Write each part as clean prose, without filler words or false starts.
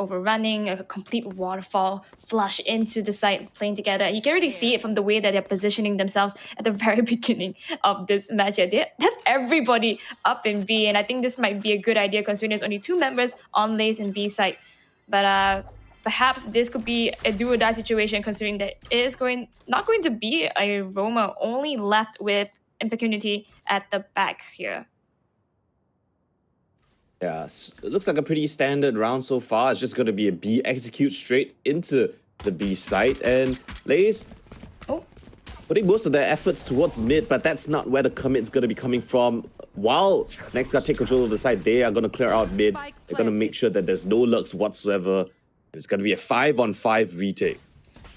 overrunning, a complete waterfall flush into the site playing together. And you can really see it from the way that they're positioning themselves at the very beginning of this match. That's everybody up in B, and I think this might be a good idea considering there's only 2 members on LaZe and B side. But perhaps this could be a do or die situation considering that it is not going to be a Roma, only left with Impunity at the back here. Yeah, it looks like a pretty standard round so far. It's just going to be a B execute straight into the B site. And LaZe putting most of their efforts towards mid, but that's not where the commit's going to be coming from. While NEXGA take control of the site, they are going to clear out mid. They're going to make sure that there's no lurks whatsoever. It's going to be a 5-on-5 retake.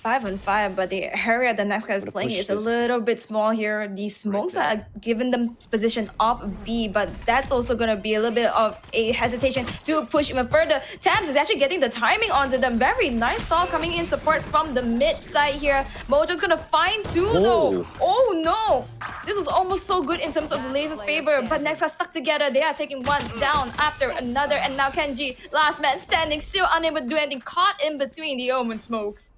5-on-5, but the area that NEXGA is playing is a little bit small here. These smokes are giving them position off B, but that's also going to be a little bit of a hesitation to push even further. Tams is actually getting the timing onto them. Very nice stall coming in support from the mid side here. Mojo's going to find 2 though. Oh no! This was almost so good in terms of LaZe's favor, but NEXGA stuck together. They are taking one down after another, and now Kenji, last man standing, still unable to do anything, caught in between the Omen smokes.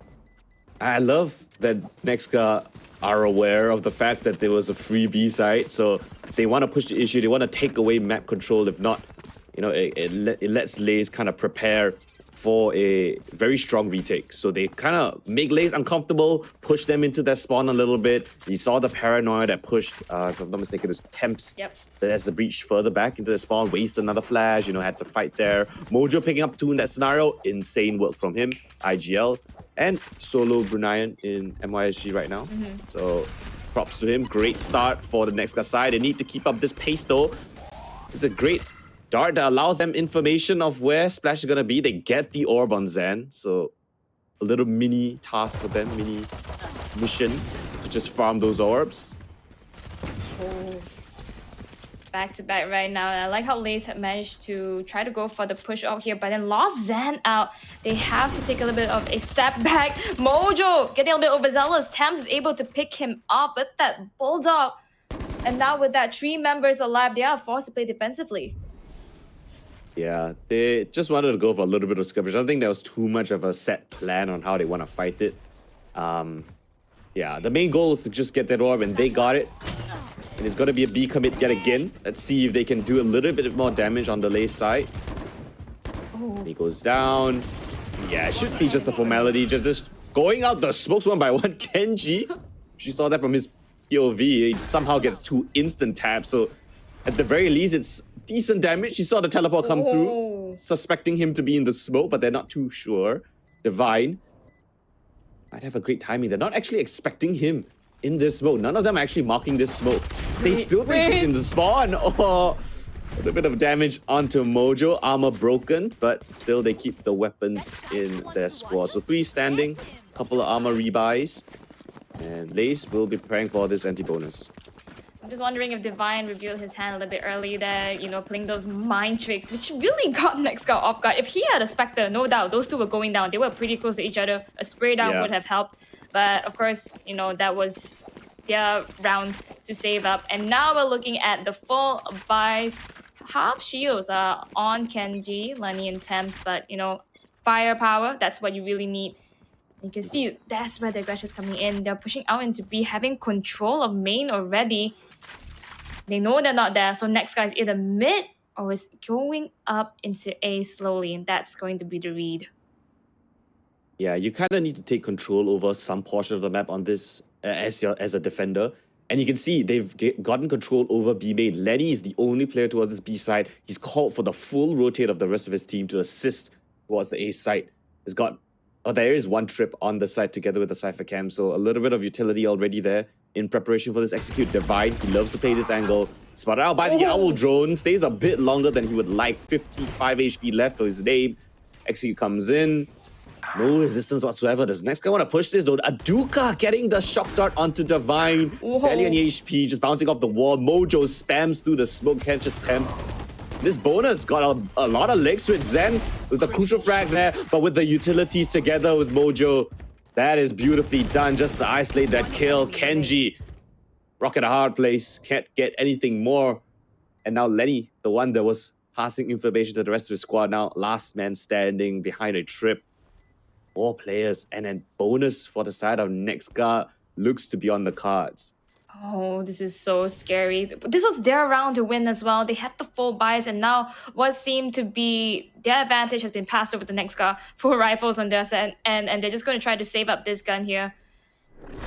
I love that NEXGA are aware of the fact that there was a free B site, so they want to push the issue. They want to take away map control. If not, you know, it lets LaZe kind of prepare for a very strong retake. So they kind of make LaZe uncomfortable, push them into their spawn a little bit. You saw the paranoia that pushed, if I'm not mistaken, it was Temps. Yep. As the breach further back into the spawn, waste another flash, you know, had to fight there. Mojo picking up 2 in that scenario. Insane work from him. IGL. And solo Bruneian in MYSG right now. So props to him. Great start for the NEXGA side. They need to keep up this pace though. It's a great dart that allows them information of where Splash is going to be. They get the orb on Zen. So a little mini task for them, mini mission to just farm those orbs. Back to back right now, and I like how LaZe had managed to try to go for the push out here, but then lost Zen out. They have to take a little bit of a step back. Mojo getting a little bit overzealous. Tams is able to pick him up with that bulldog, and now with that 3 members alive, they are forced to play defensively. Yeah, they just wanted to go for a little bit of skirmish. I don't think there was too much of a set plan on how they want to fight it. Yeah, the main goal is to just get that orb, and they got it. And it's going to be a B commit yet again. Let's see if they can do a little bit more damage on the LaZe side. He goes down. Yeah, it should be just a formality. Just going out the smokes one by one. Kenji, she saw that from his POV. He somehow gets 2 instant taps. So at the very least, it's decent damage. She saw the teleport come through, suspecting him to be in the smoke, but they're not too sure. Divine might have a great timing. They're not actually expecting him in this smoke. None of them are actually marking this smoke. They still think he's in the spawn. Oh, a little bit of damage onto Mojo. Armor broken, but still they keep the weapons in their squad. So 3 standing, couple of armor rebuys, and LaZe will be preparing for this anti-bonus. I'm just wondering if Divine revealed his hand a little bit early there, you know, playing those mind tricks, which really got NEXGA off guard. If he had a Spectre, no doubt, those 2 were going down. They were pretty close to each other. A spray down would have helped. But of course, you know, that was their round to save up. And now we're looking at the full buys. Half shields are on Kenji, Lenny, and Thames. But, you know, firepower, that's what you really need. You can see that's where the aggression is coming in. They're pushing out into B, having control of main already. They know they're not there. So next guy is either mid or is going up into A slowly. And that's going to be the read. Yeah, you kind of need to take control over some portion of the map on this as a defender. And you can see they've gotten control over B main. Lenny is the only player towards this B side. He's called for the full rotate of the rest of his team to assist towards the A side. There is 1 trip on the side together with the Cypher Cam. So a little bit of utility already there in preparation for this execute. Divine, he loves to play this angle. Spotted out by the Owl drone. Stays a bit longer than he would like. 55 HP left for his name. Execute comes in. No resistance whatsoever. Does NEXGA want to push this though? Aduka getting the shock dart onto Divine. Barely any HP, just bouncing off the wall. Mojo spams through the smoke, catches Temps. This bonus got a lot of legs to it. Zen with the crucial frag there, but with the utilities together with Mojo, that is beautifully done just to isolate that kill. Kenji, rock at a hard place, can't get anything more. And now Lenny, the one that was passing information to the rest of the squad. Now, last man standing behind a trip. 4 players, and then bonus for the side of NEXGA looks to be on the cards. Oh, this is so scary. This was their round to win as well. They had the full buys, and now what seemed to be their advantage has been passed over to NEXGA. 4 rifles on their side, and they're just going to try to save up this gun here.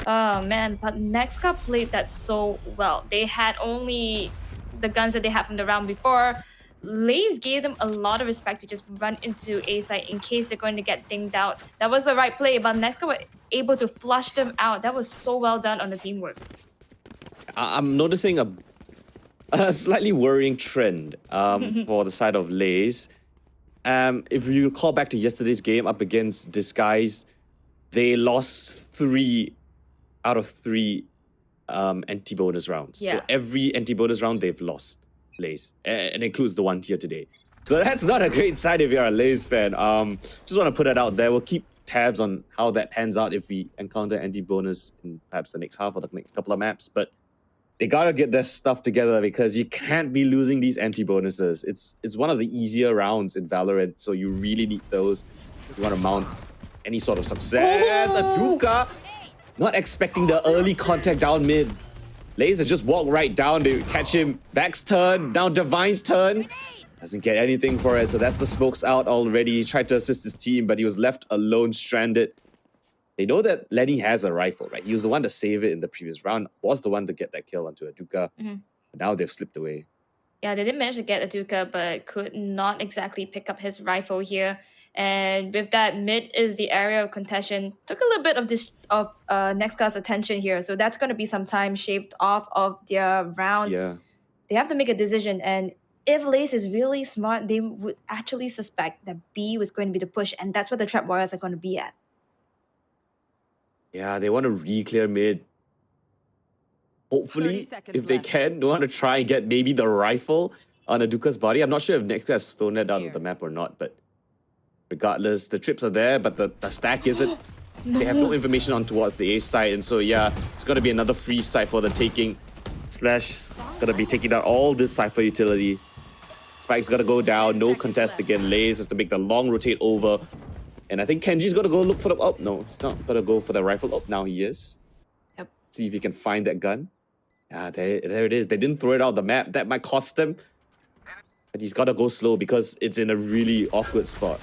Oh man, but NEXGA played that so well. They had only the guns that they had from the round before. LaZe gave them a lot of respect to just run into A site in case they're going to get dinged out. That was the right play, but NEXGA were able to flush them out. That was so well done on the teamwork. I'm noticing a slightly worrying trend for the side of LaZe. If you recall back to yesterday's game up against Disguise, they lost 3 out of 3 anti-bonus rounds. Yeah. So every anti-bonus round they've lost, LaZe, and includes the one here today. So that's not a great sign if you're a LaZe fan. Just want to put it out there. We'll keep tabs on how that pans out if we encounter anti-bonus in perhaps the next half or the next couple of maps. But they gotta get their stuff together because you can't be losing these anti-bonuses. It's one of the easier rounds in Valorant, so you really need those if you want to mount any sort of success. Aduka, not expecting the early contact down mid. LaZe just walk right down, they catch him. Back's turn, now Divine's turn. Doesn't get anything for it, so that's the smokes out already. He tried to assist his team, but he was left alone, stranded. They know that Lenny has a rifle, right? He was the one to save it in the previous round, was the one to get that kill onto Aduka. But now they've slipped away. Yeah, they didn't manage to get Aduka, but could not exactly pick up his rifle here. And with that, mid is the area of contention. Took a little bit of this NEXGA's attention here, so that's going to be some time shaved off of their round. Yeah. They have to make a decision, and if LaZe is really smart, they would actually suspect that B was going to be the push, and that's where the Trap Warriors are going to be at. Yeah, they want to re-clear mid. Hopefully, if they can, they want to try and get maybe the rifle on Aduka's body. I'm not sure if NEXGA has thrown that out of the map or not, but regardless, the trips are there, but the stack isn't. They have no information on towards the A side, and so yeah, it's going to be another free site for the taking. Slash going to be taking down all this Cypher utility. Spike's got to go down, no contest again. LaZe has to make the long rotate over. And I think Kenji's got to go look for the... Oh, no, he's not going to go for the rifle. Oh, now he is. Yep. See if he can find that gun. Yeah, there it is. They didn't throw it out the map. That might cost them. But he's got to go slow because it's in a really awkward spot.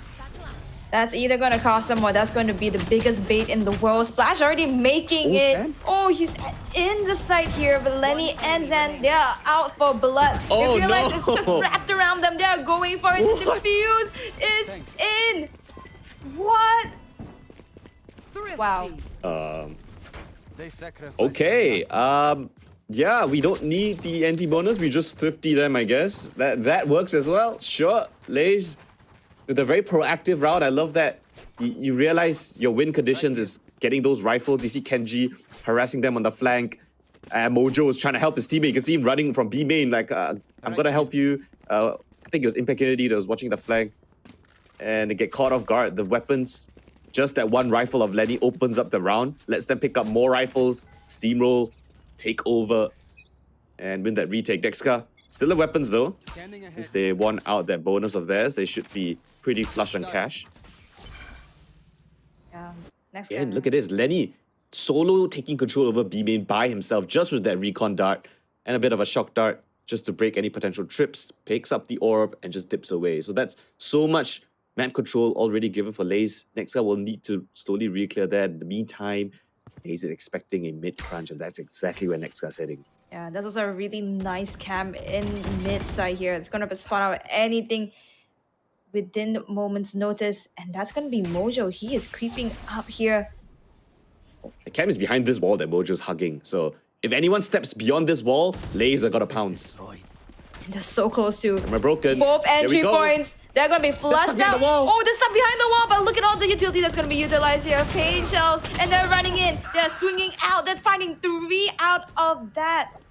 That's either going to cost him or that's going to be the biggest bait in the world. Splash already making it. Stan? Oh, he's in the site here. But Lenny and Zan, they are out for blood. Oh, they realize no. it's just wrapped around them. They are going for it. The defuse is in. What? Wow. Okay. Yeah, we don't need the anti-bonus. We just thrifty them, I guess. That works as well. Sure. LaZe with a very proactive route. I love that. You realize your win conditions is getting those rifles. You see Kenji harassing them on the flank. Mojo was trying to help his teammate. You can see him running from B main like, I'm gonna help you. I think it was Impact Unity that was watching the flank. And they get caught off guard. The weapons, just that one rifle of Lenny opens up the round, lets them pick up more rifles, steamroll, take over, and win that retake. NEXGA still have weapons though. Since they won out that bonus of theirs, they should be pretty flush on cash. Next And look at this, Lenny solo taking control over B main by himself just with that recon dart and a bit of a shock dart just to break any potential trips, picks up the orb and just dips away. So that's so much map control already given for LaZe. NEXGA will need to slowly re-clear that. In the meantime, LaZe is expecting a mid crunch, and that's exactly where NEXGA is heading. Yeah, that's also a really nice camp in mid side here. It's gonna spot out anything within moment's notice, and that's gonna be Mojo. He is creeping up here. The cam is behind this wall that Mojo's hugging. So if anyone steps beyond this wall, LaZe are gonna pounce. And they're so close to Camera broken. both entry go. points. They're gonna be flushed out. the wall. Oh, they're stuck behind the wall, but look at all the utility that's gonna be utilized here. Pain shells, and they're running in. They're swinging out. They're finding 3 out of that.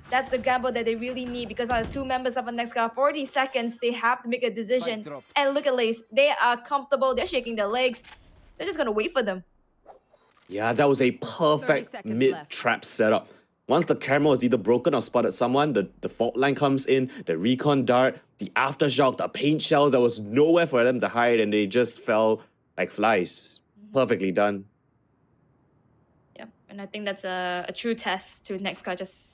That's the gamble that they really need because as 2 members of the NEXGA, 40 seconds, they have to make a decision. And look at LaZe. They are comfortable. They're shaking their legs. They're just gonna wait for them. Yeah, that was a perfect mid-trap setup. Once the camera was either broken or spotted someone, the fault line comes in, the recon dart, the aftershock, the paint shells, there was nowhere for them to hide, and they just fell like flies. Perfectly done. Yep, and I think that's a true test to NEXGA just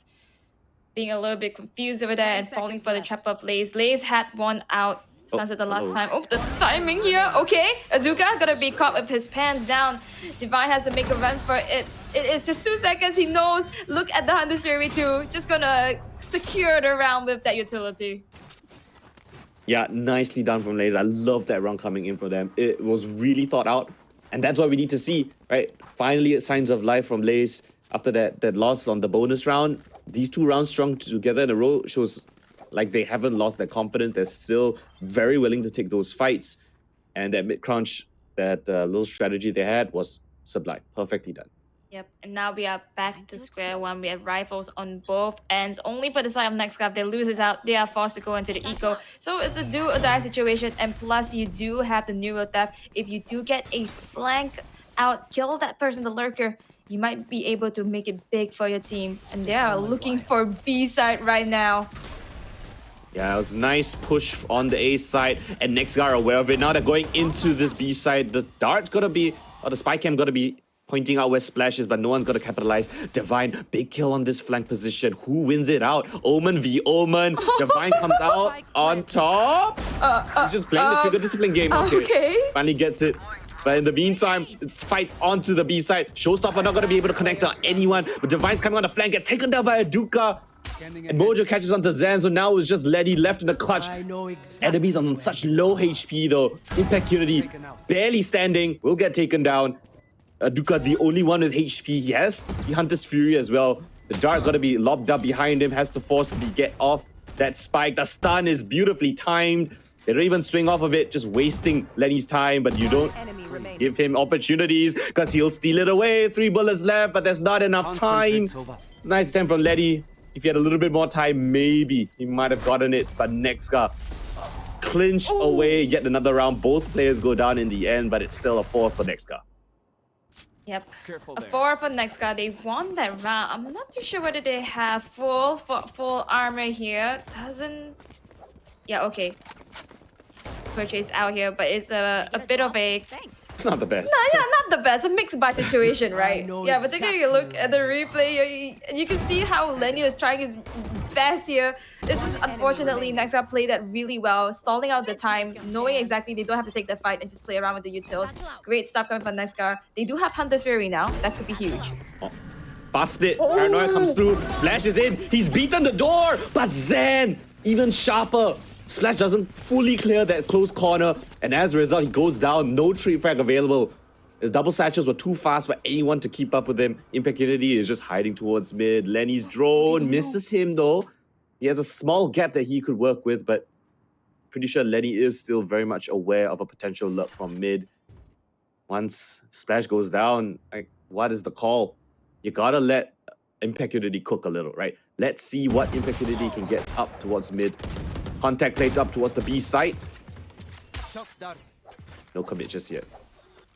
being a little bit confused over there and falling for the trap of LaZe. LaZe had one out. Sounds like the last time. Oh, the timing here. Okay, Azuka gonna be caught with his pants down. Divine has to make a run for it. It is just 2 seconds. He knows. Look at the Hunter's Fury too. Just gonna secure the round with that utility. Yeah, nicely done from LaZe. I love that round coming in for them. It was really thought out, and that's what we need to see, right? Finally, signs of life from LaZe after that loss on the bonus round. These 2 rounds strung together in a row shows like they haven't lost their confidence. They're still very willing to take those fights, and that mid crunch, that little strategy they had was sublime, perfectly done. Yep, and now we are back to square one. We have rifles on both ends. Only for the side of NEXGA, if they lose this out, they are forced to go into the eco. So it's a do or die situation, and plus you do have the neural theft. If you do get a flank out, kill that person, the lurker, you might be able to make it big for your team. And they are looking for B side right now. Yeah, it was a nice push on the A side, and NEXGA are aware of it. Now they're going into this B side. The dart's gonna be, or the spy cam gonna be pointing out where Splash is, but no one's gonna capitalize. Divine, big kill on this flank position. Who wins it out? Omen v Omen. Divine comes out on top. He's just playing the trigger discipline game. Okay. Finally gets it. But in the meantime, it's fights onto the B side. Showstopper not gonna be able to connect on anyone. But Divine's coming on the flank, gets taken down by Aduka. And Mojo catches onto Zan, so now it's just Letty left in the clutch. Enemies on such low HP though. Impact Unity barely standing, will get taken down. Aduka, the only one with HP. He has the Hunter's Fury as well. The dart gotta be lobbed up behind him, has to force to get off that spike. The stun is beautifully timed. They don't even swing off of it, just wasting Lenny's time, but you don't give him opportunities because he'll steal it away. 3 bullets left, but there's not enough time. It's nice attempt from Letty. If he had a little bit more time, maybe he might have gotten it, but NEXGA clinch away yet another round. Both players go down in the end, but it's still a 4 for NEXGA. Yep, a 4 for NEXGA. They won that round. I'm not too sure whether they have full armor here. Doesn't... Yeah, okay. Purchase out here, but it's a bit of a... It's not the best. No, yeah, not the best. A mixed by situation, right? Yeah, but taking a look at the replay, you can see how Lenny is trying his best here. This is unfortunately NEXGA played that really well, stalling out the time, knowing exactly they don't have to take the fight and just play around with the utils. Great stuff coming from NEXGA. They do have Hunter's Fury now. That could be huge. Fast split. Paranoia comes through. Splash is in. He's beaten the door, but Zan even sharper. Splash doesn't fully clear that close corner, and as a result, he goes down. No trade frag available. His double satchels were too fast for anyone to keep up with him. Impact Unity is just hiding towards mid. Lenny's drone misses him though. He has a small gap that he could work with, but pretty sure Lenny is still very much aware of a potential lurk from mid. Once Splash goes down, like, what is the call? You gotta let Impact Unity cook a little, right? Let's see what Impact Unity can get up towards mid. Contact plate up towards the B site. No commit just yet.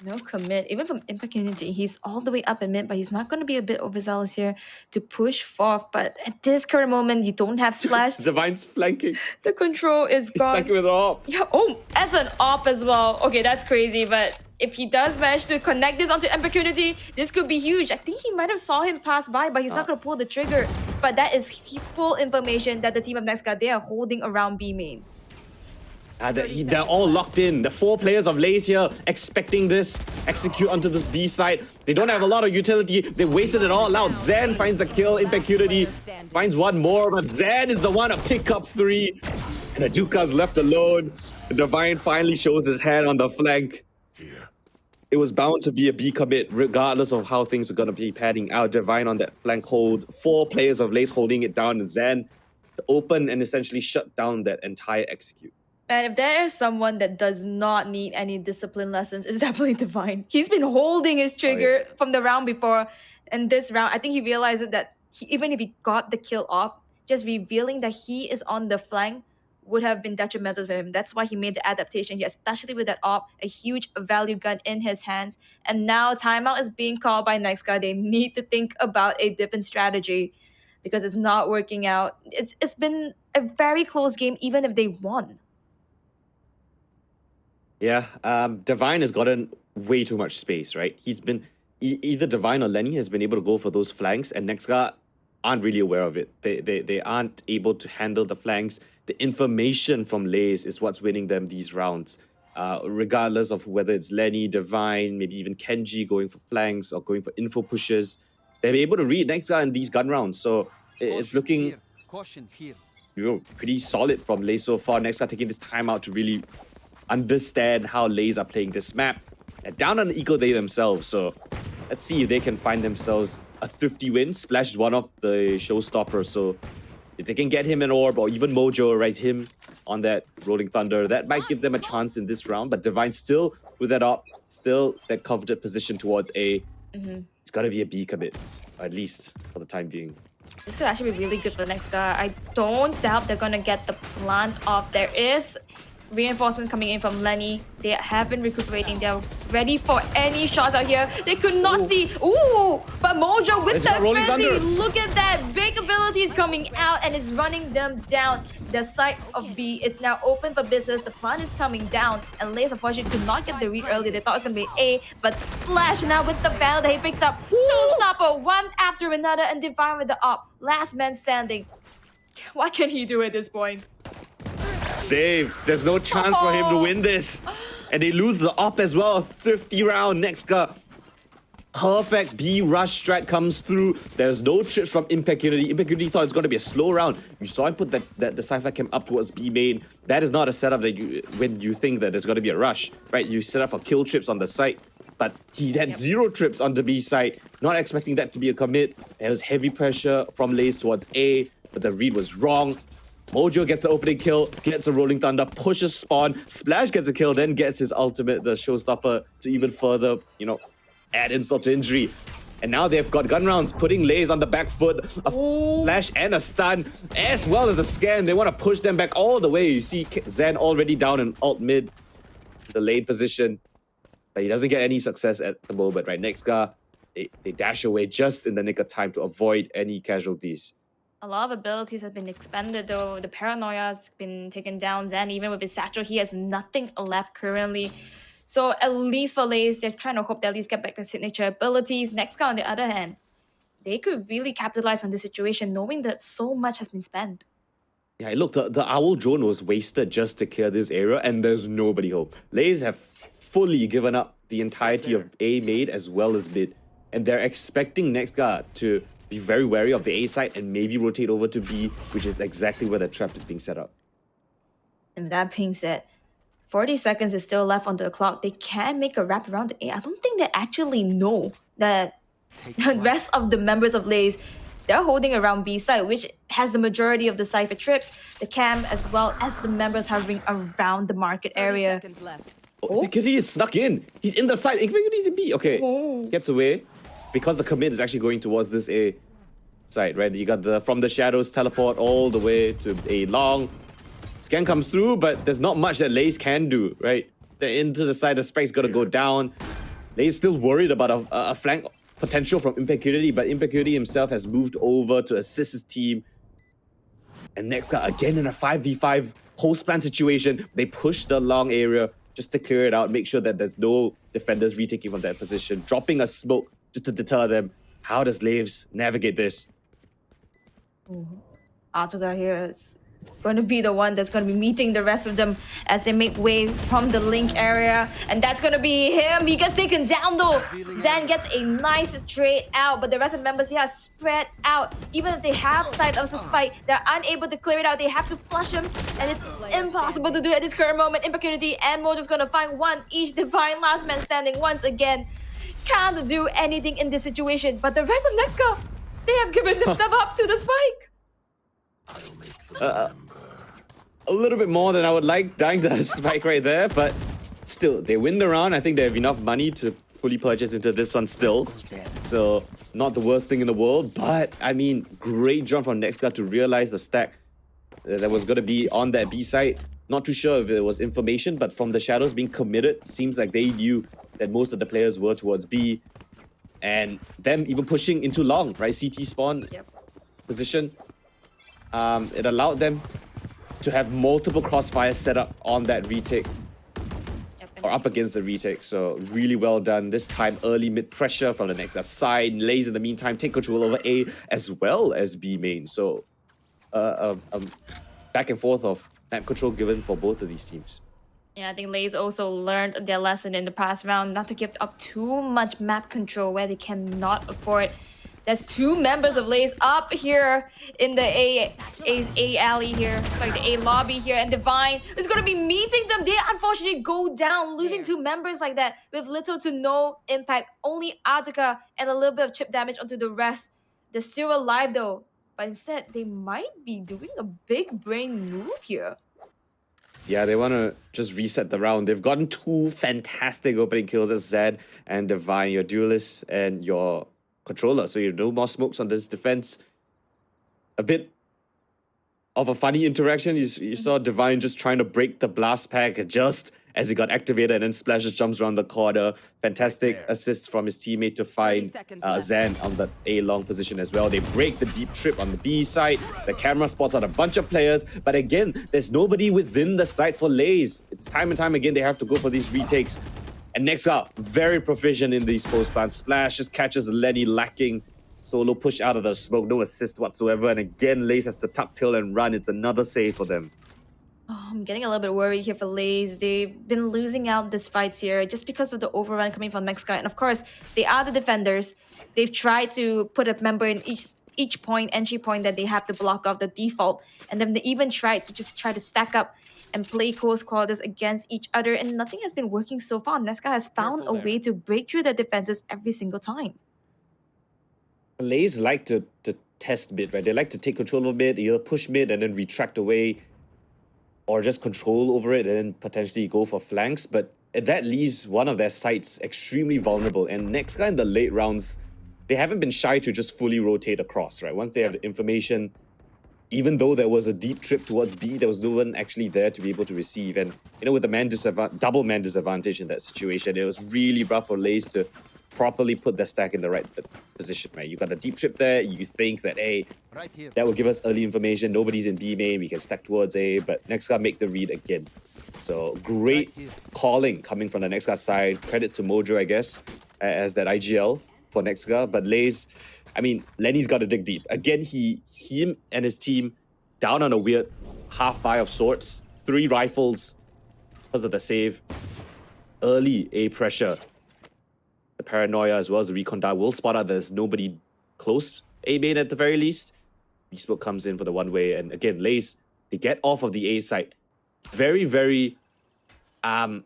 No commit. Even from Impact Unity, he's all the way up in mid, but he's not going to be a bit overzealous here to push forth. But at this current moment, you don't have Splash. Divine's flanking. The control is He's gone. flanking with an op. Yeah, oh, as an op as well. Okay, that's crazy, but if he does manage to connect this onto Impact Unity, this could be huge. I think he might have saw him pass by, but he's not going to pull the trigger. But that is full information that the team of NEXGA, they are holding around B main. They're all locked in. The 4 players of LaZe here expecting this, execute onto this B side. They don't have a lot of utility. They wasted it all out. Zan finds the kill. Impact Unity finds one more, but Zan is the one to pick up 3. And Aduka's left alone. Divine finally shows his hand on the flank. It was bound to be a B commit, regardless of how things were going to be padding out. Divine on that flank hold. 4 players of LaZe holding it down, and Zan to open and essentially shut down that entire execute. And if there is someone that does not need any discipline lessons, it's definitely Divine. He's been holding his trigger from the round before. And this round, I think he realized that even if he got the kill off, just revealing that he is on the flank would have been detrimental for him. That's why he made the adaptation here, especially with that op, a huge value gun in his hands. And now timeout is being called by NEXGA. They need to think about a different strategy. because it's not working out. It's been a very close game, even if they won. Yeah, Divine has gotten way too much space, right? He's been either Divine or Lenny has been able to go for those flanks, and NEXGA aren't really aware of it. They aren't able to handle the flanks. The information from LaZe is what's winning them these rounds. Regardless of whether it's Lenny, Divine, maybe even Kenji going for flanks or going for info pushes, they're able to read NEXGA in these gun rounds. So it's looking pretty solid from LaZe so far. NEXGA taking this time out to really understand how LaZe are playing this map. And down on the eco they themselves, so let's see if they can find themselves a thrifty win. Splash is one of the showstoppers, so if they can get him an orb or even Mojo, right, him on that Rolling Thunder, that might give them a chance in this round. But Divine still with that up, still that coveted position towards A. It's got to be a B commit, at least for the time being. This could actually be really good for NEXGA. I don't doubt they're gonna get the plant off. There is reinforcement coming in from Lenny. They have been recuperating. They're ready for any shots out here. They could not see. Ooh, but Mojo with that frenzy. Look at that. Big abilities coming out and it's running them down. The site of B is now open for business. The plant is coming down. And LaZe unfortunately could not get the read early. They thought it was going to be A. But Splash now with the battle that he picked up. Showstopper one after another. And Divine with the op. Last man standing. What can he do at this point? Save. There's no chance for him to win this. And they lose the op as well. 50 round. NEXGA. Perfect B rush strat comes through. There's no trips from Impact Unity. Impact Unity thought it's going to be a slow round. You saw him put the Cypher cam up towards B main. That is not a setup that when you think that there's going to be a rush, right? You set up for kill trips on the site. But he had 0 trips on the B side. Not expecting that to be a commit. There was heavy pressure from LaZe towards A. But the read was wrong. Mojo gets the opening kill, gets a Rolling Thunder, pushes spawn, Splash gets a kill, then gets his ultimate, the showstopper, to even further, add insult to injury. And now they've got gun rounds, putting LaZe on the back foot, a splash and a stun, as well as a scan. They want to push them back all the way. You see Zen already down in alt mid, the lane position, but he doesn't get any success at the moment, right? NEXGA, they dash away just in the nick of time to avoid any casualties. A lot of abilities have been expended though. The Paranoia has been taken down. Zen, even with his satchel, he has nothing left currently. So at least for LaZe, they're trying to hope they at least get back their signature abilities. NEXGA, on the other hand, they could really capitalize on this situation knowing that so much has been spent. Yeah, look, the Owl drone was wasted just to clear this area and there's nobody home. LaZe have fully given up the entirety of A mid as well as mid. And they're expecting NEXGA to be very wary of the A side and maybe rotate over to B, which is exactly where the trap is being set up. And with that being said, 40 seconds is still left on the clock. They can make a wrap around the A. I don't think they actually know that the rest of the members of LaZe, they're holding around B side, which has the majority of the Cypher trips, the cam, as well as the members hovering around the market area. Oh, Ikiri is snuck in. He's in the side. Ikiri is in B. Okay, gets away. Because the commit is actually going towards this A side, right? You got from the shadows teleport all the way to A long. Scan comes through, but there's not much that LaZe can do, right? They're into the side, the spike's got to go down. LaZe still worried about a flank potential from Impact Unity, but Impact Unity himself has moved over to assist his team. And NEXGA again in a 5v5 post-plan situation. They push the long area just to clear it out, make sure that there's no defenders retaking from that position, dropping a smoke just to deter them. How does LaZe navigate this? Atoga here is going to be the one that's going to be meeting the rest of them as they make way from the link area. And that's going to be him. He gets taken down though. Zen gets a nice trade out, but the rest of the members here are spread out. Even if they have sight of this fight, they're unable to clear it out. They have to flush him, and it's impossible to do at this current moment. Impunity and Mojo's going to find one each. Divine last man standing once again. Can't do anything in this situation, but the rest of NEXGA, they have given themselves up to the spike. A little bit more than I would like, dying to the spike right there, but still, they win the round. I think they have enough money to fully purchase into this one still. So, not the worst thing in the world, but I mean, great jump from NEXGA to realize the stack that was going to be on that B side. Not too sure if it was information, but from the shadows being committed, seems like they knew that most of the players were towards B. And them even pushing into long, right? CT spawn. Yep. position, it allowed them to have multiple crossfires set up on that retake or up against the retake. So really well done. This time early mid pressure from the NEXGA side. LaZe in the meantime take control over A as well as B main. So back and forth of map control given for both of these teams. Yeah, I think LaZe also learned their lesson in the past round not to give up too much map control where they cannot afford. There's two members of LaZe up here in the A alley here, sorry, the A lobby here, and Divine is going to be meeting them. They unfortunately go down, losing two members like that with little to no impact. Only Attica and a little bit of chip damage onto the rest. They're still alive though, but instead they might be doing a big brain move here. Yeah, they want to just reset the round. They've gotten two fantastic opening kills as Zed and Divine, your duelist and your controller. So you no more smokes on this defense. A bit of a funny interaction. You saw Divine just trying to break the blast pack just as he got activated, and then Splashes jumps around the corner. Fantastic assist from his teammate to find Zan on the A long position as well. They break the deep trip on the B side. The camera spots out a bunch of players, but again, there's nobody within the site for LaZe. It's time and time again they have to go for these retakes. And NEXGA, very proficient in these post plants. Splash just catches Lenny lacking. Solo push out of the smoke, no assist whatsoever. And again, LaZe has to tuck tail and run. It's another save for them. Oh, I'm getting a little bit worried here for LaZe. They've been losing out these fights here just because of the overrun coming from NEXGA. And of course, they are the defenders. They've tried to put a member in each point, entry point that they have to block off the default. And then they even tried to just try to stack up and play close quarters against each other. And nothing has been working so far. NEXGA has found a way to break through their defenses every single time. LaZe like to test mid, right? They like to take control of mid, either push mid and then retract away, or just control over it and then potentially go for flanks. But that leaves one of their sites extremely vulnerable. And NEXGA in the late rounds, they haven't been shy to just fully rotate across, right? Once they have the information, even though there was a deep trip towards B, there was no one actually there to be able to receive. And, you know, with the double man disadvantage in that situation, it was really rough for LaZe to properly put their stack in the right position, right? You got a deep trip there. You think that, hey, that will give us early information. Nobody's in B main. We can stack towards A, but NEXGA make the read again. So great calling coming from the NEXGA side. Credit to Mojo, I guess, as that IGL for NEXGA. But LaZe, I mean, Lenny's got to dig deep. Again, him and his team down on a weird half buy of sorts. 3 rifles because of the save. Early A pressure. The paranoia as well as the recon die will spot out there's nobody close A main at the very least. B-Smoke comes in for the one way, and again, LaZe, they get off of the A site. Very, very, not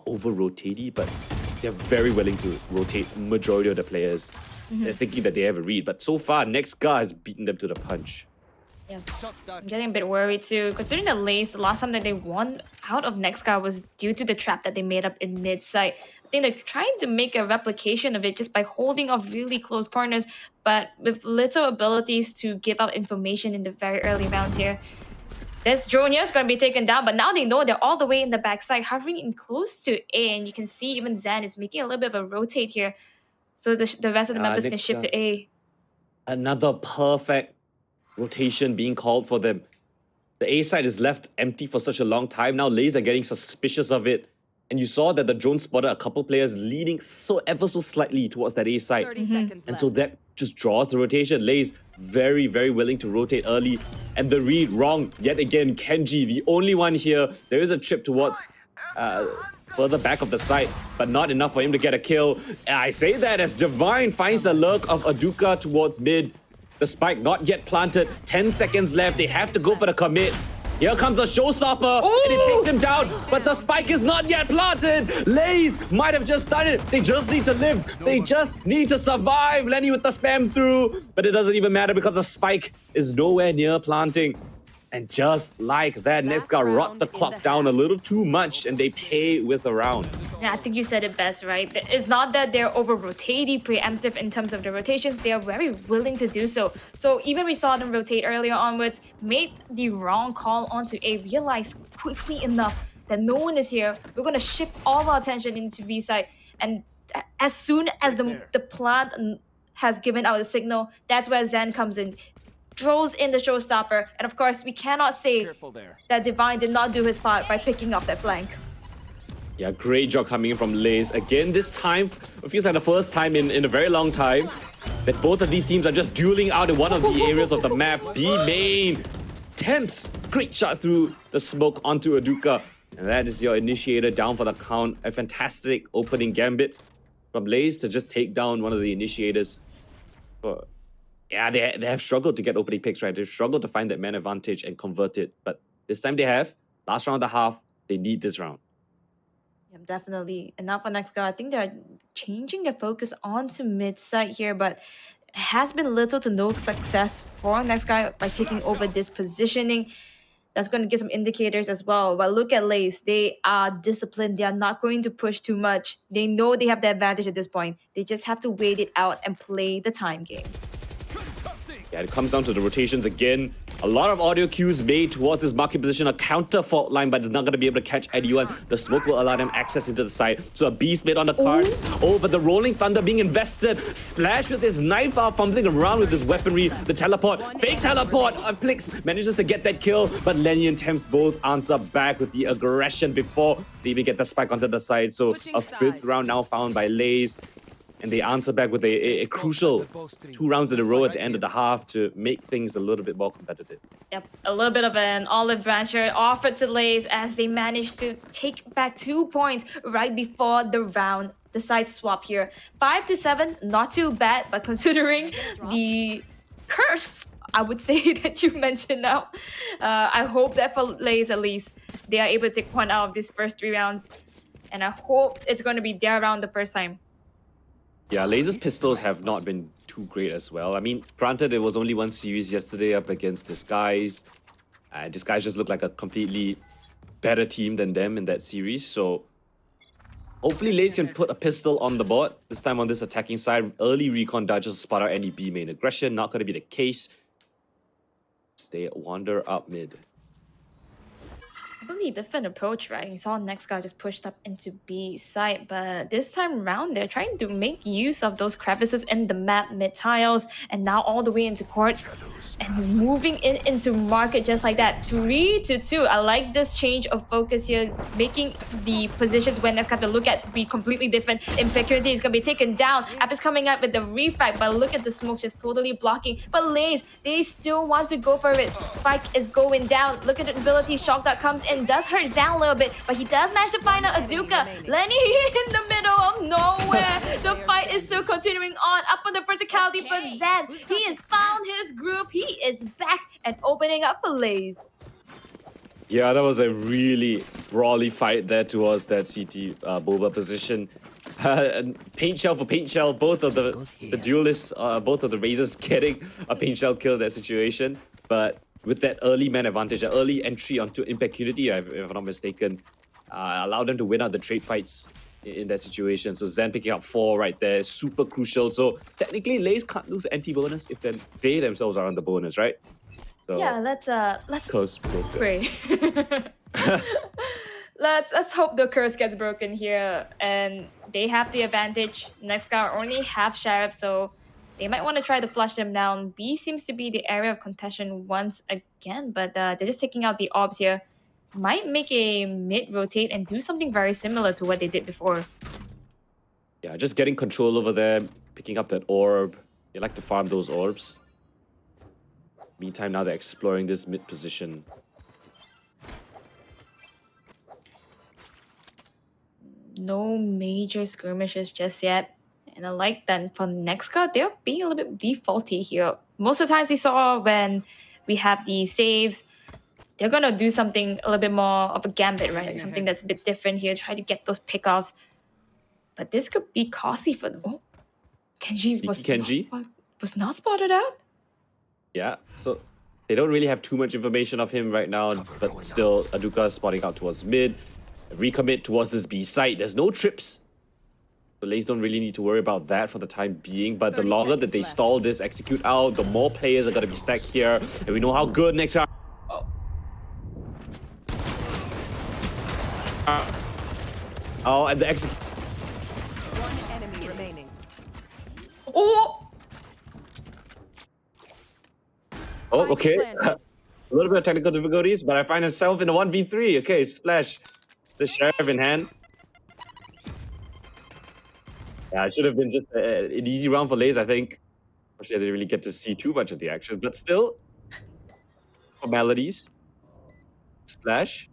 over-rotatey, but they're very willing to rotate majority of the players. They're thinking that they have a read, but so far, NEXGA has beaten them to the punch. Yeah, I'm getting a bit worried too, considering that LaZe, the last time that they won out of NEXGA was due to the trap that they made up in mid-site. I think they're trying to make a replication of it just by holding off really close corners, but with little abilities to give out information in the very early rounds here. This drone here is going to be taken down, but now they know they're all the way in the backside, hovering in close to A, and you can see even Zan is making a little bit of a rotate here, so the rest of the members can shift to A. Another perfect rotation being called for them. The A side is left empty for such a long time now. LaZe are getting suspicious of it. And you saw that the drone spotted a couple players leading ever so slightly towards that A side. 30 seconds and so that just draws the rotation. LaZe very, very willing to rotate early. And the read wrong yet again. Kenji, the only one here. There is a trip towards further back of the site, but not enough for him to get a kill. I say that as Divine finds the lurk of Aduka towards mid. The spike not yet planted. 10 seconds left. They have to go for the commit. Here comes a showstopper, and it takes him down, but the spike is not yet planted. LaZe might have just done it. They just need to live. They just need to survive. Lenny with the spam through, but it doesn't even matter because the spike is nowhere near planting. And just like that, NEXGA rocked the clock down a little too much, and they pay with a round. Yeah, I think you said it best, right? It's not that they're over-rotating, preemptive in terms of the rotations. They are very willing to do so. So even we saw them rotate earlier onwards, made the wrong call onto A, realized quickly enough that no one is here. We're going to shift all our attention into B side. And as soon as the plant has given out a signal. That's where Zen comes in, throws in the showstopper, and of course we cannot say that Divine did not do his part by picking up that flank. Yeah, great job coming in from LaZe. Again, this time, it feels like the first time in a very long time that both of these teams are just dueling out in one of the areas of the map. B main. Temps. Great shot through the smoke onto Aduka. And that is your initiator down for the count. A fantastic opening gambit from LaZe to just take down one of the initiators. But yeah, they have struggled to get opening picks, right? They've struggled to find that man advantage and convert it. But this time they have. Last round of the half, they need this round. Definitely. And now for NEXGA, I think they're changing their focus onto mid side here, but it has been little to no success for NEXGA by taking over this positioning. That's going to give some indicators as well. But look at LaZe. They are disciplined. They are not going to push too much. They know they have the advantage at this point. They just have to wait it out and play the time game. Yeah, it comes down to the rotations again. A lot of audio cues made towards this market position. A counter fault line, but it's not going to be able to catch anyone. The smoke will allow them access into the side. So a beast made on the cards. Oh, but the Rolling Thunder being invested. Splash with his knife out, fumbling around with his weaponry. The teleport, fake teleport. Plix manages to get that kill, but Lenny and Temps both answer back with the aggression before they even get the spike onto the side. So a fifth round now found by LaZe. And they answer back with a crucial 2 rounds in a row at the end of the half to make things a little bit more competitive. Yep, a little bit of an olive branch offered to LaZe as they managed to take back 2 points right before the round. The side swap here. 5-7, not too bad, but considering the curse, I would say, that you mentioned now, I hope that for LaZe at least, they are able to take one out of these first 3 rounds. And I hope it's going to be their round the first time. Yeah, LaZe's pistols have not been too great as well. I mean, granted, it was only one series yesterday up against Disguise. Disguise just looked like a completely better team than them in that series. So hopefully LaZe can put a pistol on the board. This time on this attacking side, early recon dodges spot out any B main aggression. Not going to be the case. Stay wander up mid. Really different approach, right? You saw NEXGA just pushed up into B side, but this time around they're trying to make use of those crevices in the map mid tiles and now all the way into court and moving into market just like that. 3-2. I like this change of focus here, making the positions when NEXGA have to look at be completely different. Impurity is gonna be taken down. App is coming up with the refact, but look at the smoke just totally blocking. But LaZe, they still want to go for it. Spike is going down. Look at the ability shock that comes in. Does hurt Zan a little bit, but he does manage to find out Aduka. Lenny in the middle of nowhere. The fight is still continuing on. Up on the verticality for Zan. He has found his group. He is back and opening up for LaZe. Yeah, that was a really brawly fight there towards that CT Boba position. Paint shell for paint shell. Both of the duelists, both of the Razors getting a paint shell kill in that situation. But with that early man advantage, an early entry onto Impecunity, if I'm not mistaken, allowed them to win out the trade fights in that situation. So Zen picking up 4 right there, super crucial. So technically, LaZe can't lose anti-bonus if then they themselves are on the bonus, right? So yeah, let's curse broken. Pray. Let's hope the curse gets broken here, and they have the advantage. NEXGA are only half sheriff, so they might want to try to flush them down. B seems to be the area of contention once again, but they're just taking out the orbs here. Might make a mid-rotate and do something very similar to what they did before. Yeah, just getting control over them, picking up that orb. They like to farm those orbs. Meantime, now they're exploring this mid position. No major skirmishes just yet. And I like that for NEXGA, they're being a little bit defaulty here. Most of the times we saw when we have the saves, they're going to do something a little bit more of a gambit, right? Like something that's a bit different here, try to get those pickoffs. But this could be costly for them. Oh, Kenji was not spotted out? Yeah, so they don't really have too much information of him right now, but still, Aduka spotting out towards mid. Recommit towards this B site. There's no trips. The LaZe don't really need to worry about that for the time being, but the longer that they stall this, execute out, the more players are going to be stacked here. And we know how good next are. Oh, and the execute. One enemy remaining. Oh! Oh, okay. A little bit of technical difficulties, but I find myself in a 1v3. Okay, Splash. The Sheriff in hand. Yeah, it should have been just an easy round for LaZe, I think. Actually, I didn't really get to see too much of the action, but still, formalities. Splash.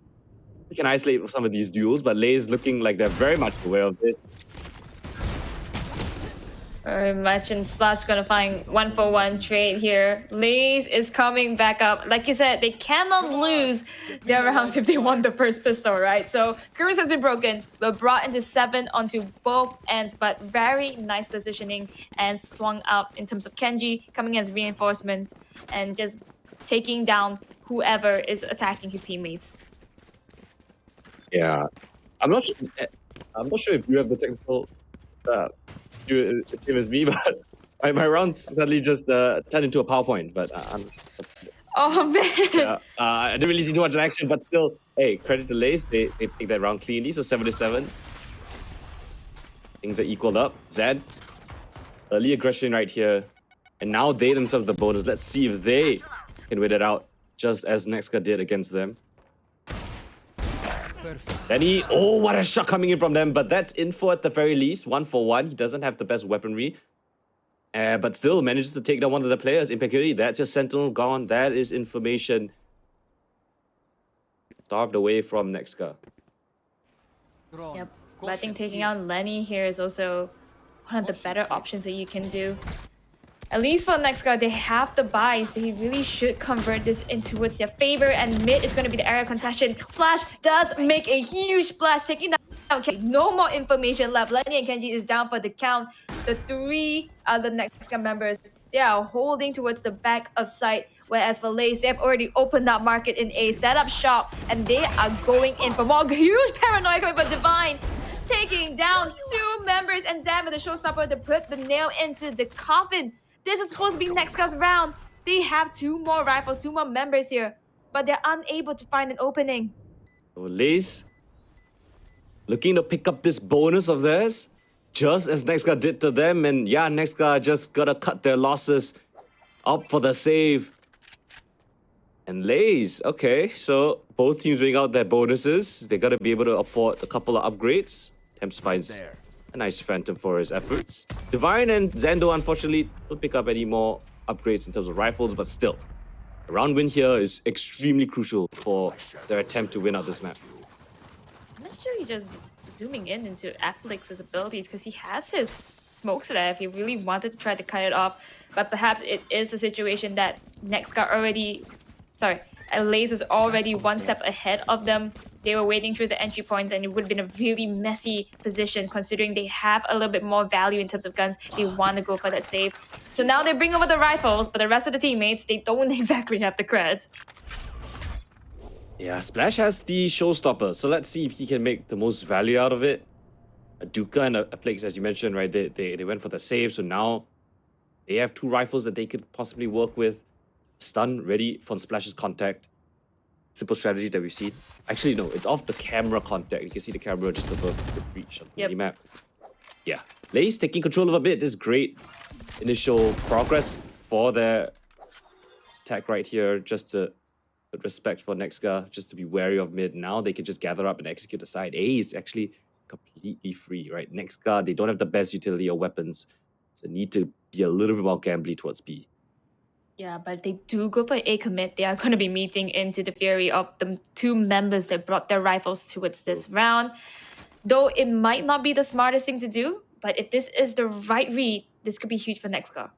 We can isolate some of these duels, but LaZe looking like they're very much aware of this. Very much, and Splash gonna find 1-for-1 trade here. LaZe is coming back up. Like you said, they cannot lose their rounds if they want the first pistol, right? So Skirmish has been broken, but brought into 7 onto both ends, but very nice positioning and swung out in terms of Kenji coming as reinforcements and just taking down whoever is attacking his teammates. Yeah, I'm not sure if you have the technical same as me, but my rounds suddenly just turned into a PowerPoint. But Oh man! yeah, I didn't really see too much action, but still, hey, credit to LaZe, they take that round cleanly. So 7-7, things are equaled up. Zed, early aggression right here, and now they themselves the bonus. Let's see if they can win it out, just as NEXGA did against them. Then oh, what a shot coming in from them, but that's info at the very least. 1-for-1, he doesn't have the best weaponry, but still manages to take down one of the players. Impeccability, that's your Sentinel gone. That is information starved away from NEXGA. Yep, but I think taking out Lenny here is also one of the better options that you can do. At least for NEXGA, they have the buys. They really should convert this into towards their favor, and mid is going to be the area contention. Splash does make a huge splash, taking down. Okay, no more information left. Lenny and Kenji is down for the count. The 3 other NEXGA members, they are holding towards the back of site, whereas for LaZe, they've already opened up market in A, set up shop, and they are going in for more. Huge paranoia coming from Divine, taking down 2 members, and Zam with the showstopper to put the nail into the coffin. This is supposed to be NEXGA's round. They have 2 more rifles, 2 more members here, but they're unable to find an opening. So LaZe looking to pick up this bonus of theirs, just as NEXGA did to them, and yeah, NEXGA just gotta cut their losses up for the save. And LaZe, okay, so both teams bring out their bonuses. They gotta be able to afford a couple of upgrades. Temps finds a nice Phantom for his efforts. Divine and Zando, unfortunately, don't pick up any more upgrades in terms of rifles, but still, a round win here is extremely crucial for their attempt to win out this map. I'm actually just zooming in into Afflix's abilities because he has his smokes there if he really wanted to try to cut it off. But perhaps it is a situation that NEXGA already... Sorry, LaZe was already 1 step ahead of them. They were waiting through the entry points, and it would have been a really messy position considering they have a little bit more value in terms of guns. They want to go for that save. So now they bring over the rifles, but the rest of the teammates, they don't exactly have the creds. Yeah, Splash has the showstopper, so let's see if he can make the most value out of it. A Duka and a Plix, as you mentioned, right? They went for the save, so now they have 2 rifles that they could possibly work with. Stun ready for Splash's contact. Simple strategy that we've seen. Actually, no, it's off the camera contact. You can see the camera just above the breach on the map. Yeah, LaZe taking control of a bit. This is great initial progress for their attack right here. Just to put respect for NEXGA, just to be wary of mid. Now they can just gather up and execute the side. A is actually completely free, right? NEXGA, they don't have the best utility or weapons, so need to be a little bit more gambly towards B. Yeah, but if they do go for A commit, they are going to be meeting into the fury of the 2 members that brought their rifles towards this round. Though it might not be the smartest thing to do, but if this is the right read, this could be huge for NEXGA.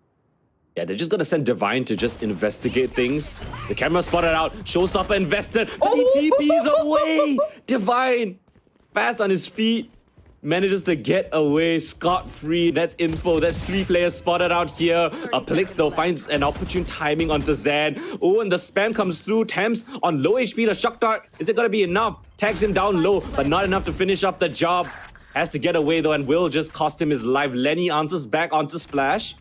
Yeah, they're just going to send Divine to just investigate things. The camera spotted out. Showstopper invested. But he TPs away. Divine, fast on his feet, manages to get away scot-free. That's info. That's 3 players spotted out here. Plix, though, finds an opportune timing onto Zan. Oh, and the spam comes through. Temps on low HP. The shock dart. Is it going to be enough? Tags him down low, but not enough to finish up the job. Has to get away, though, and will just cost him his life. Lenny answers back onto Splash.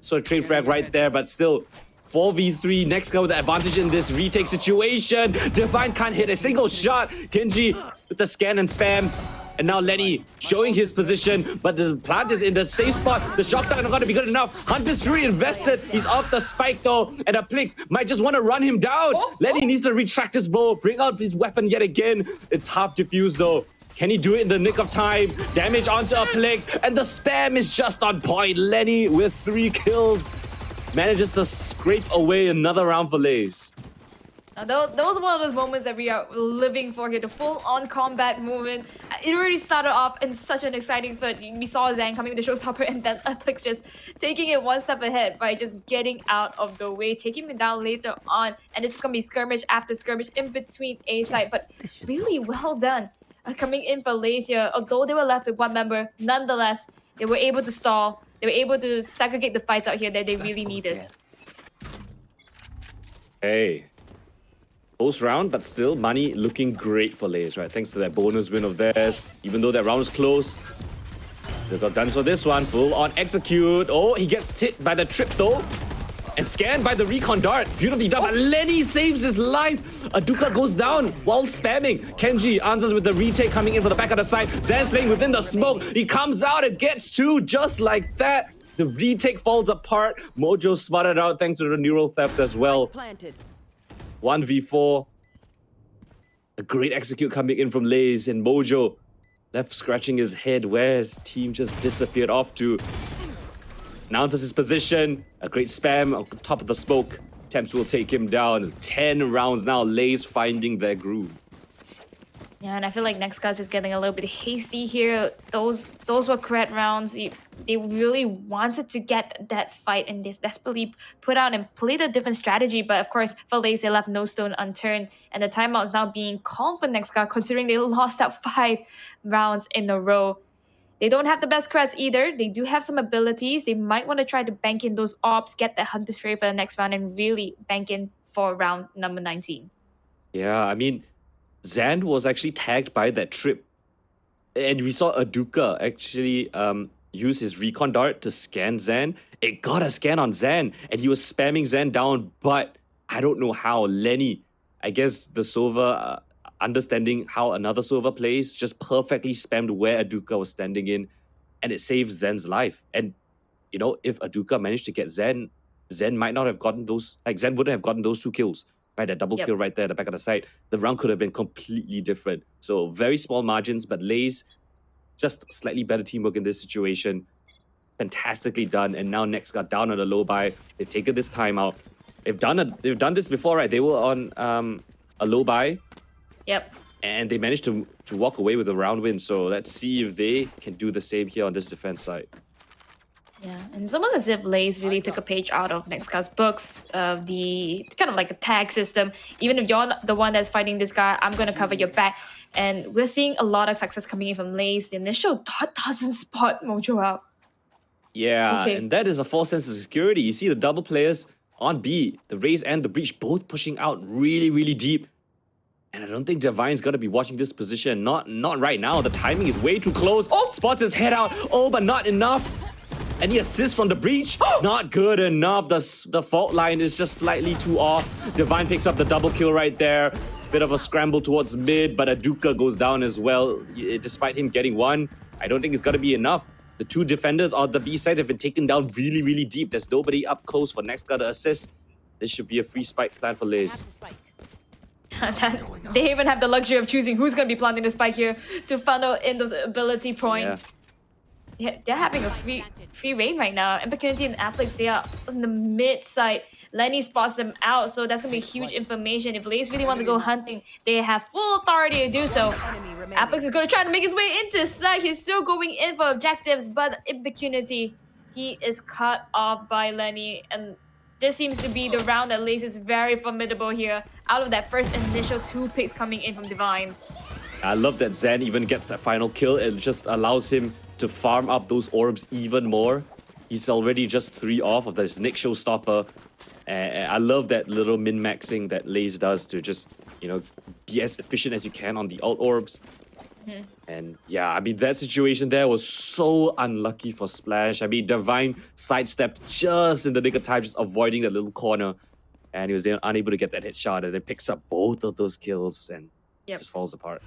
So a trade frag right there, but still 4v3. NEXGA with the advantage in this retake situation. Divine can't hit a single shot. Kenji with the scan and spam. And now Lenny showing his position, but the plant is in the safe spot. The shotgun are not going to be good enough. Hunter's reinvested. He's off the spike though, and the Plix might just want to run him down. Lenny needs to retract his bow, bring out his weapon yet again. It's half defused though. Can he do it in the nick of time? Damage onto a Plix, and the spam is just on point. Lenny with 3 kills manages to scrape away another round for LaZe. Now, that was one of those moments that we are living for here, the full-on combat movement. It already started off in such an exciting foot. We saw Zhang coming with the showstopper, and then Eplex just taking it one step ahead by just getting out of the way, taking him down later on. And it's going to be skirmish after skirmish in between A side, but really well done. Coming in for LaZe here, although they were left with 1 member, nonetheless, they were able to stall. They were able to segregate the fights out here that they really needed. Hey. Close round, but still money looking great for LaZe, right? Thanks to that bonus win of theirs. Even though that round was close, still got done for this one. Full on execute. Oh, he gets hit by the trip though. And scanned by the recon dart. Beautifully done, but Lenny saves his life. Aduka goes down while spamming. Kenji answers with the retake coming in from the back of the side. Zan's playing within the smoke. He comes out and gets 2 just like that. The retake falls apart. Mojo spotted out thanks to the neural theft as well. 1v4. A great execute coming in from LaZe, and Mojo left scratching his head where his team just disappeared off to. Announces his position. A great spam on top of the smoke. Temps will take him down. 10 rounds now. LaZe finding their groove. Yeah, and I feel like NEXGA is just getting a little bit hasty here. Those were correct rounds. They really wanted to get that fight and they desperately put out and played a different strategy. But of course, for LaZe, they left no stone unturned. And the timeout is now being called for NEXGA considering they lost out 5 rounds in a row. They don't have the best creds either. They do have some abilities. They might want to try to bank in those ops, get the Hunter's Fury for the next round, and really bank in for round number 19. Yeah, I mean, Zan was actually tagged by that trip. And we saw Aduka actually use his recon dart to scan Zan. It got a scan on Zan, and he was spamming Zan down, but I don't know how. Lenny, I guess the Sova, understanding how another Sova plays, just perfectly spammed where Aduka was standing in, and it saves Zan's life. And, you know, if Aduka managed to get Zan, Zen might not have gotten those, like Zen wouldn't have gotten those 2 kills. Right, that double kill right there at the back of the side. The round could have been completely different. So very small margins, but LaZe, just slightly better teamwork in this situation. Fantastically done. And now Next got down on a low buy. They've taken this timeout. They've done this before, right? They were on a low buy. Yep. And they managed to walk away with a round win. So let's see if they can do the same here on this defense side. Yeah, and it's almost as if LaZe really took a page out of NEXGA's books of the kind of like a tag system. Even if you're the one that's fighting this guy, I'm going to cover your back. And we're seeing a lot of success coming in from LaZe. The initial dot doesn't spot Mojo out. Yeah, and that is a false sense of security. You see the double players on B, the Raze and the Breach both pushing out really, really deep. And I don't think Divine's got to be watching this position. Not right now. The timing is way too close. Spots his head out. Oh, but not enough. Any assist from the Breach? Not good enough. The fault line is just slightly too off. Divine picks up the double kill right there. Bit of a scramble towards mid, but Aduka goes down as well. Despite him getting 1, I don't think it's going to be enough. The 2 defenders on the B side have been taken down really, really deep. There's nobody up close for NEXGA to assist. This should be a free spike plan for LaZe. They even have the luxury of choosing who's going to be planting the spike here to funnel in those ability points. Yeah, they're having a free reign right now. Impunity and Apex, they are on the mid side. Lenny spots them out, so that's going to be huge information. If LaZe really want to go hunting, they have full authority to do so. Apex is going to try to make his way into sight. He's still going in for objectives, but Impunity, he is cut off by Lenny. And this seems to be the round that LaZe is very formidable here. Out of that first initial 2 picks coming in from Divine. I love that Zen even gets that final kill. It just allows him to farm up those orbs even more. He's already just 3 off of this next showstopper. And I love that little min-maxing that LaZe does to just, you know, be as efficient as you can on the alt orbs. And yeah, I mean, that situation there was so unlucky for Splash. I mean, Divine sidestepped just in the nick of time, just avoiding that little corner. And he was unable to get that headshot, and it picks up both of those kills and just falls apart.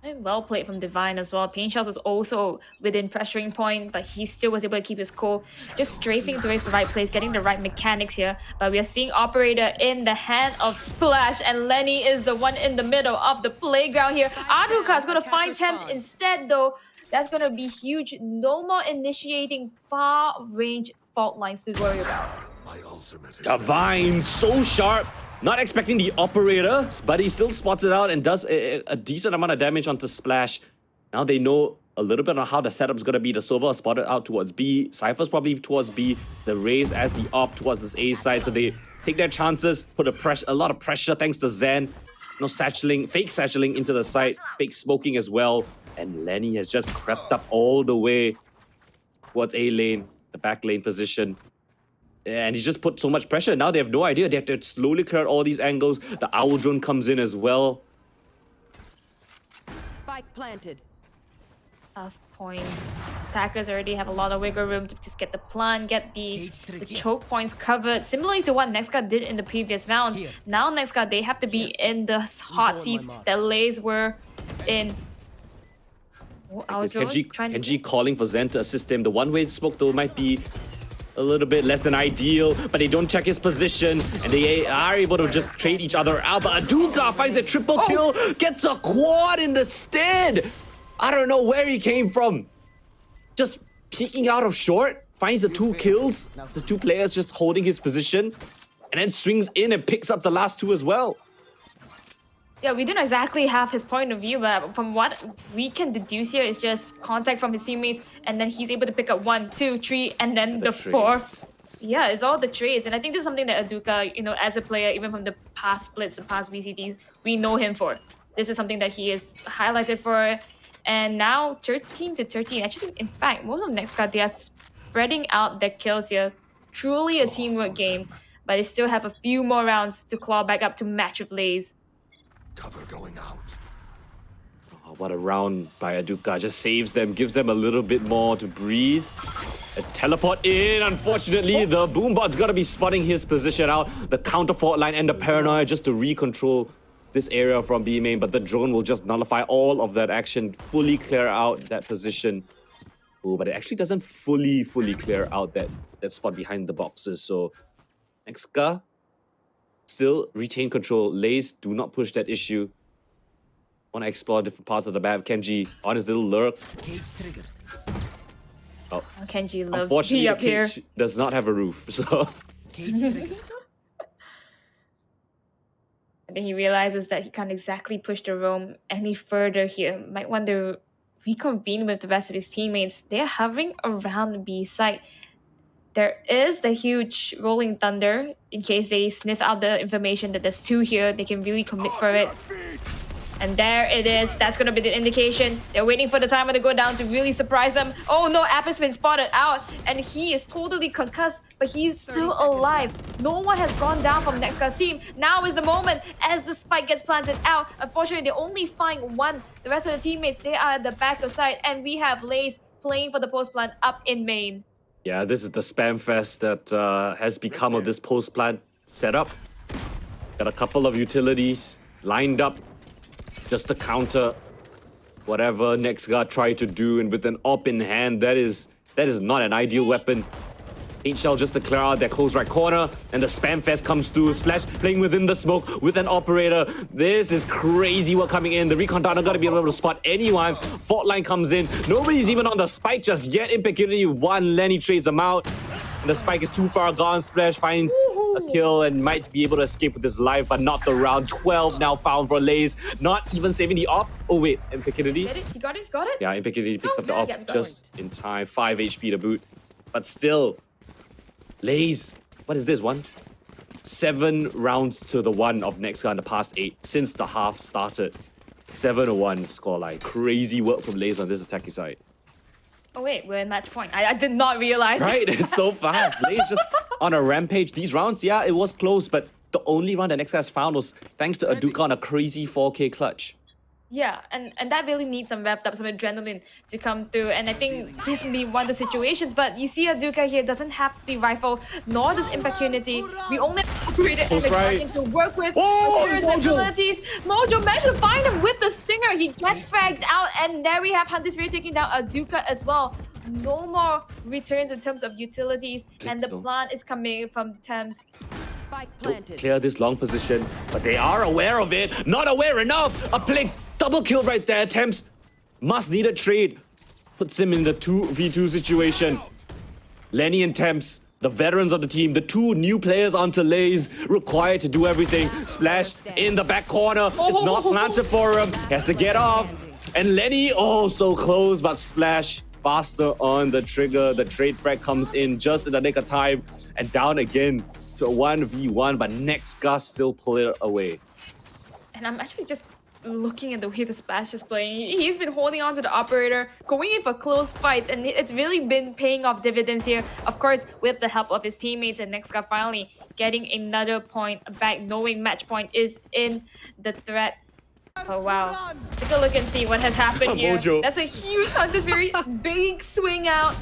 And well played from Divine as well. Pain Shells was also within pressuring point, but he still was able to keep his cool. Just strafing towards the right place, getting the right mechanics here. But we are seeing Operator in the hand of Splash, and Lenny is the one in the middle of the playground here. Aduka is going to find Thames instead, though. That's going to be huge. No more initiating far-range fault lines to worry about. Divine, so sharp. Not expecting the operator, but he still spots it out and does a decent amount of damage onto Splash. Now they know a little bit on how the setup's gonna be. The Sova is spotted out towards B. Cypher's probably towards B. The Raze as the op towards this A side. So they take their chances, put a lot of pressure thanks to Zen. No satcheling, fake satcheling into the site, fake smoking as well. And Lenny has just crept up all the way towards A lane, the back lane position. And he's just put so much pressure. Now they have no idea. They have to slowly clear out all these angles. The Owl Drone comes in as well. Spike planted. Off point. Attackers already have a lot of wiggle room to just get the plant, get the choke points covered. Similarly to what NEXGA did in the previous rounds. Now NEXGA, they have to be in the hot seats that LaZe were in. Kenji calling for Zen to assist him. The one-way smoke though might be a little bit less than ideal, but they don't check his position, and they are able to just trade each other out. But Aduka finds a triple kill, gets a quad in the stead. I don't know where he came from. Just peeking out of short, finds the 2 kills, the 2 players just holding his position, and then swings in and picks up the last 2 as well. Yeah, we don't exactly have his point of view, but from what we can deduce here is just contact from his teammates, and then he's able to pick up 1, 2, 3, and then the 4. Yeah, it's all the trades, and I think this is something that Aduka, you know, as a player, even from the past splits, the past VCTs, we know him for. This is something that he is highlighted for, and now 13-13. Actually, in fact, most of NEXGA, they are spreading out their kills here. Truly a teamwork game, but they still have a few more rounds to claw back up to match with LaZe. Cover going out. Oh, what a round by Aduka. Just saves them, gives them a little bit more to breathe. A teleport in. Unfortunately, the Boombot's got to be spotting his position out. The counter fault line and the paranoia just to recontrol this area from B main. But the drone will just nullify all of that action, fully clear out that position. Oh, but it actually doesn't fully clear out that spot behind the boxes. So, NEXGA still retain control. LaZe do not push that issue. Want to explore different parts of the map. Kenji on his little lurk. Oh, Kenji loves unfortunately, the the up here. cage does not have a roof, so. I think he realizes that he can't exactly push the roam any further here. Might want to reconvene with the rest of his teammates. They're hovering around the B site. There is the huge Rolling Thunder. In case they sniff out the information that there's 2 here, they can really commit for it. And there it is. That's going to be the indication. They're waiting for the timer to go down to really surprise them. Oh no, App has been spotted out. And he is totally concussed, but he's still alive. No one has gone down from NEXGA's team. Now is the moment as the spike gets planted out. Unfortunately, they only find 1. The rest of the teammates, they are at the back of site. And we have LaZe playing for the post plant up in main. Yeah, this is the spam fest that has become of this post plant setup. Got a couple of utilities lined up just to counter whatever NEXGA tried to do, and with an op in hand, that is not an ideal weapon. Paint Shell just to clear out their close right corner, and the spam fest comes through. Splash playing within the smoke with an operator. This is crazy what coming in. The recon down, not gonna be able to spot anyone. Fault line comes in. Nobody's even on the spike just yet. Impeccability 1. Lenny trades them out. And the spike is too far gone. Splash finds a kill and might be able to escape with his life, but not the round. 12 now found for LaZe. Not even saving the op. Oh wait, Impeccability. He got it? He got it? Yeah, Impeccability picks up the op just in time. 5 HP to boot. But still, LaZe, what is this one? 7 rounds to the 1 of NEXGA in the past 8 since the half started. 7-1 scoreline. Crazy work from LaZe on this attacking side. Oh wait, we're in match point. I did not realize. Right, it's so fast. LaZe just on a rampage. These rounds, yeah, it was close, but the only round that NEXGA has found was thanks to Aduka on a crazy 4K clutch. Yeah, and that really needs some revved up, some adrenaline to come through. And I think this may be one of the situations, but you see Aduka here doesn't have the rifle, nor does Impunity. We only have upgraded and Close the right. Guardian to work with. Oh, His Mojo. abilities. Mojo managed to find him with the Stinger. He gets fragged out, and there we have Hunter Spirit taking down Aduka as well. No more returns in terms of utilities, and the though. plan is coming from Thames. Spike Don't planted. clear this long position, but they are aware of it. Not aware enough. A Blix double kill right there. Thames must need a trade. Puts him in the 2v2 situation. Lenny and Thames, the veterans of the team, the two new players onto LaZe, required to do everything. Splash in the back corner. It's not planted for him. He has to get off. And Lenny, oh, so close, but Splash faster on the trigger. The trade frag comes in just in the nick of time. And down again to a 1v1, but NEXGA still pull it away. And I'm actually just looking at the way the Splash is playing. He's been holding on to the operator, going in for close fights, and it's really been paying off dividends here. Of course, with the help of his teammates, and NEXGA finally getting another point back, knowing match point is in the threat. Oh wow. Take a look and see what has happened here. Mojo. That's a huge Hunter's very big swing out.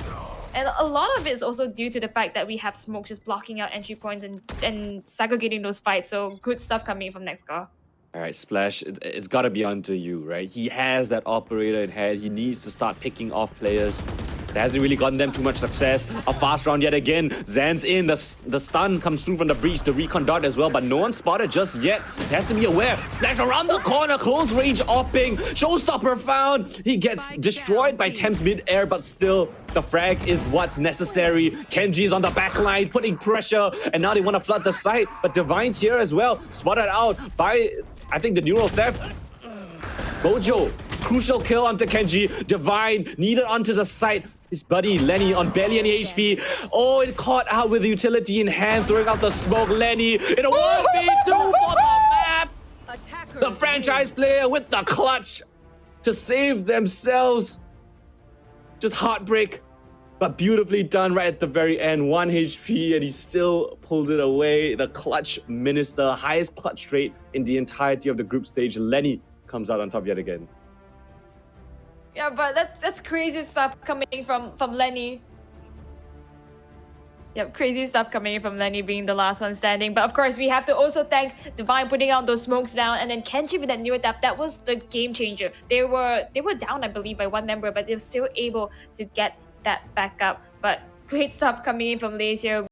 And a lot of it is also due to the fact that we have smoke just blocking out entry points and segregating those fights. So good stuff coming from NEXGA. All right, Splash, it's got to be onto you, right? He has that operator in hand. He needs to start picking off players. That hasn't really gotten them too much success. A fast round yet again. Zan's in. The stun comes through from the breach. The recon dart as well, but no one spotted just yet. He has to be aware. Splash around the corner. Close range opping. Showstopper found. He gets destroyed by Thames mid-air, but still, the frag is what's necessary. Kenji's on the back line, putting pressure, and now they want to flood the site. But Divine's here as well. Spotted out by, I think, the neural theft. Mojo, crucial kill onto Kenji. Divine needed onto the site. His buddy Lenny on barely any HP. Oh, it caught out with the utility in hand, throwing out the smoke. Lenny in a 1v2 for the map. Attacker The franchise player with the clutch to save themselves. Just heartbreak, but beautifully done right at the very end. 1 HP, and he still pulled it away. The clutch minister, highest clutch rate in the entirety of the group stage. Lenny comes out on top yet again. Yeah, but that's crazy stuff coming from Lenny. Yep, crazy stuff coming from Lenny being the last one standing. But of course, we have to also thank Divine putting out those smokes down, and then Kenji with that new attack. That was the game changer. They were down, I believe, by one member, but they were still able to get that back up. But great stuff coming in from LaZe here.